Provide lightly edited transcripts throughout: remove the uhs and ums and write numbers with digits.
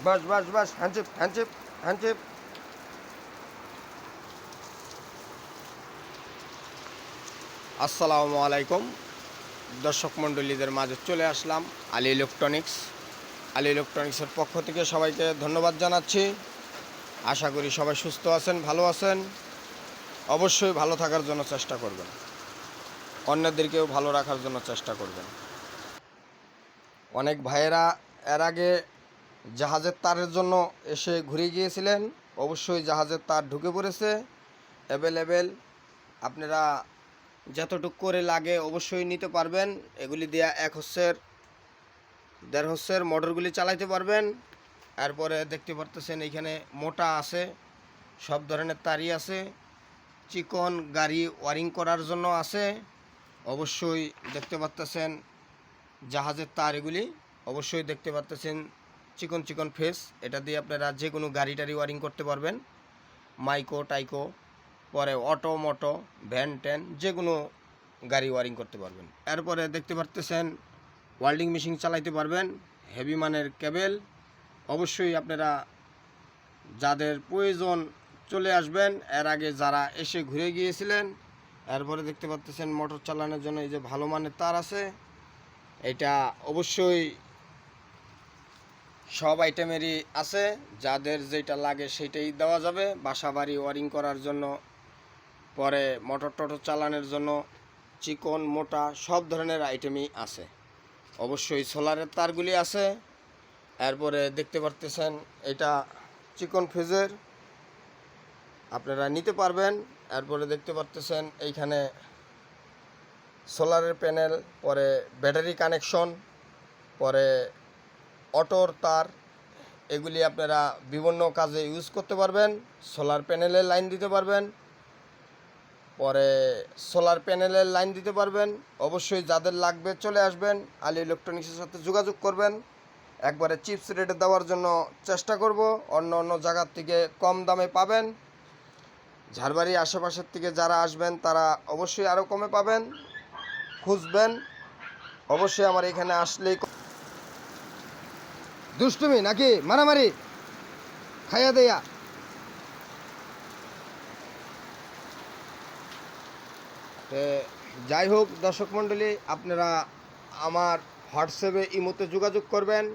बस बस बस हैंडशिप हैंडशिप हैंडशिप। আসসালামু আলাইকুম দর্শক মণ্ডলীদের মাঝে চলে আসলাম আলী ইলেকট্রনিক্স। আলী ইলেকট্রনিক্সের পক্ষ থেকে সবাইকে ধন্যবাদ জানাচ্ছি। আশা করি সবাই সুস্থ আছেন, ভালো আছেন। অবশ্যই ভালো থাকার জন্য চেষ্টা করবেন, অন্যদেরকেও ভালো রাখার জন্য চেষ্টা করবেন। অনেক ভাইয়েরা এর আগে জাহাজের তারের জন্য এসে ঘুরে গিয়েছিলেন। অবশ্যই জাহাজের তার ঢুকে পড়েছে অ্যাভেলেবেল। আপনারা যতটুকু করে লাগে অবশ্যই নিতে পারবেন। এগুলি দিয়ে 1 হর্সের 1.5 হর্সের মোটরগুলি চালাইতে পারবেন। এরপরে দেখতে পারতেছেন এইখানে মোটা আছে, সব ধরনের তারই আছে। চিকন গাড়ি ওয়ারিং করার জন্য আছে। অবশ্যই দেখতে পারতেছেন জাহাজের তার, এগুলি অবশ্যই দেখতে পারতেছেন চিকন চিকন ফেস। এটা দিয়ে আপনারা যে কোনো গাড়ি টাড়ি ওয়ারিং করতে পারবেন, মাইকো টাইকো, পরে অটো মোটো ভ্যান ট্যান যে কোনো গাড়ি ওয়ারিং করতে পারবেন। এরপরে দেখতে পারতেছেন ওয়েল্ডিং মেশিন চালাইতে পারবেন, হেভি মানের কেবেল। অবশ্যই আপনারা যাদের প্রয়োজন চলে আসবেন, এর আগে যারা এসে ঘুরে গিয়েছিলেন। এরপরে দেখতে পাচ্ছেন মোটর চালানোর জন্য এই যে ভালো মানের তার আছে। এটা অবশ্যই সব আইটেমেরই আছে, যাদের যেটা লাগে সেটাই দেওয়া যাবে। বাসা বাড়ি ওয়ারিং করার জন্য, পরে মোটর টোটর চালানোর জন্য চিকন মোটা সব ধরনের আইটেমই আছে। অবশ্যই সোলারের তারগুলি আছে। এরপরে দেখতে পারতেছেন এটা চিকন ফেজের, আপনারা নিতে পারবেন। এরপরে দেখতে পারতেছেন এইখানে সোলারের প্যানেল, পরে ব্যাটারি কানেকশন, পরে অটোর তার, এগুলি আপনারা বিভিন্ন কাজে ইউজ করতে পারবেন। সোলার প্যানেলের লাইন দিতে পারবেন, পরে সোলার প্যানেলের লাইন দিতে পারবেন। অবশ্যই যাদের লাগবে চলে আসবেন, আলী ইলেকট্রনিক্সের সাথে যোগাযোগ করবেন। একবারে চিপস রেটে দেওয়ার জন্য চেষ্টা করব। অন্য অন্য জায়গার থেকে কম দামে পাবেন। ঝাড়বাড়ি আশেপাশের থেকে যারা আসবেন তারা অবশ্যই আরও কমে পাবেন, খুঁজবেন। অবশ্যই আমার এখানে আসলেই। দুষ্টুমি নাকি মারামারি খাইয়া দেয়া? যাই হোক দর্শক মণ্ডলী, আপনারা আমার হোয়াটসঅ্যাপে ইমোতে যোগাযোগ করবেন।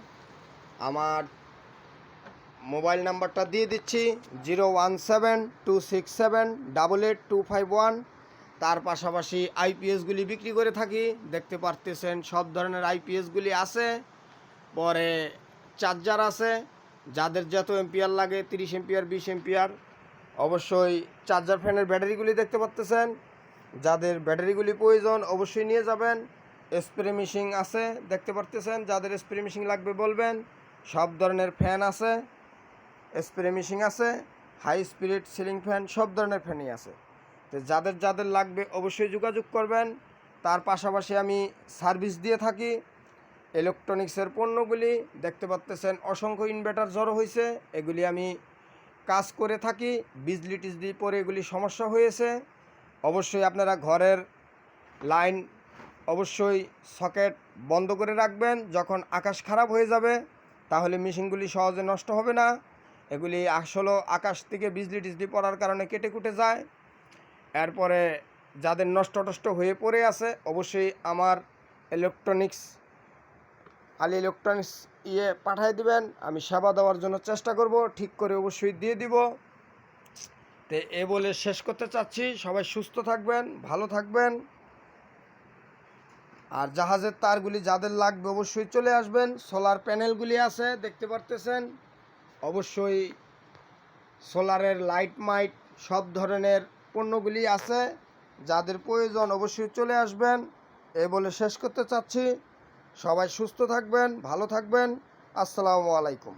আমার মোবাইল নাম্বারটা দিয়ে দিচ্ছি 01726788251। তার পাশাপাশি আইপিএসগুলি বিক্রি করে থাকি, দেখতে পারতেছেন সব ধরনের আইপিএসগুলি আছে। পরে চার্জার আছে, যাদের যত এম্পিয়ার লাগে 30 এম্পিয়ার 20 এম্পিয়ার। অবশ্যই চার্জার ফ্যানের ব্যাটারিগুলি দেখতে পাচ্তেছেন, যাদের ব্যাটারিগুলি প্রয়োজন অবশ্যই নিয়ে যাবেন। স্প্রে মেশিন আছে দেখতে পারতেছেন, যাদের স্প্রে মেশিন লাগবে বলবেন। সব ধরনের ফ্যান আছে, স্প্রে মেশিন আছে, হাই স্পিড সিলিং ফ্যান, সব ধরনের ফ্যানই আছে। তো যাদের যাদের লাগবে অবশ্যই যোগাযোগ করবেন। তার পাশাপাশি আমি সার্ভিস দিয়ে থাকি ইলেকট্রনিক্সের পণ্যগুলি। দেখতে পাচ্তেছেন অসংখ্য ইনভার্টার জড়ো হয়েছে, এগুলি আমি কাজ করে থাকি। বিজলি টিজলি পরে এগুলি সমস্যা হয়েছে। অবশ্যই আপনারা ঘরের লাইন অবশ্যই সকেট বন্ধ করে রাখবেন। যখন আকাশ খারাপ হয়ে যাবে তাহলে মেশিনগুলি সহজে নষ্ট হবে না। এগুলি আসলে আকাশ থেকে বিজলি টিজলি পড়ার কারণে কেটে কুটে যায়। এরপরে যাদের নষ্ট টষ্ট হয়ে পড়ে আছে অবশ্যই আমার ইলেকট্রনিক্স আলী ইলেকট্রনিক্স পাঠিয়ে দিবেন, আমি সেবা দেওয়ার জন্য চেষ্টা করব, ঠিক করে অবশ্যই দিয়ে দিব। তো এ বলে শেষ করতে চাচ্ছি, সবাই সুস্থ থাকবেন, ভালো থাকবেন। আর জাহাজের তারগুলি যাদের লাগবে অবশ্যই চলে আসবেন। সোলার প্যানেলগুলি আছে দেখতে পারতেছেন, অবশ্যই সোলারের লাইট মাইট সব ধরনের পণ্যগুলি আছে, যাদের প্রয়োজন অবশ্যই চলে আসবেন। এ বলে শেষ করতে চাচ্ছি, সবাই সুস্থ থাকবেন, ভালো থাকবেন। আসসালামু আলাইকুম।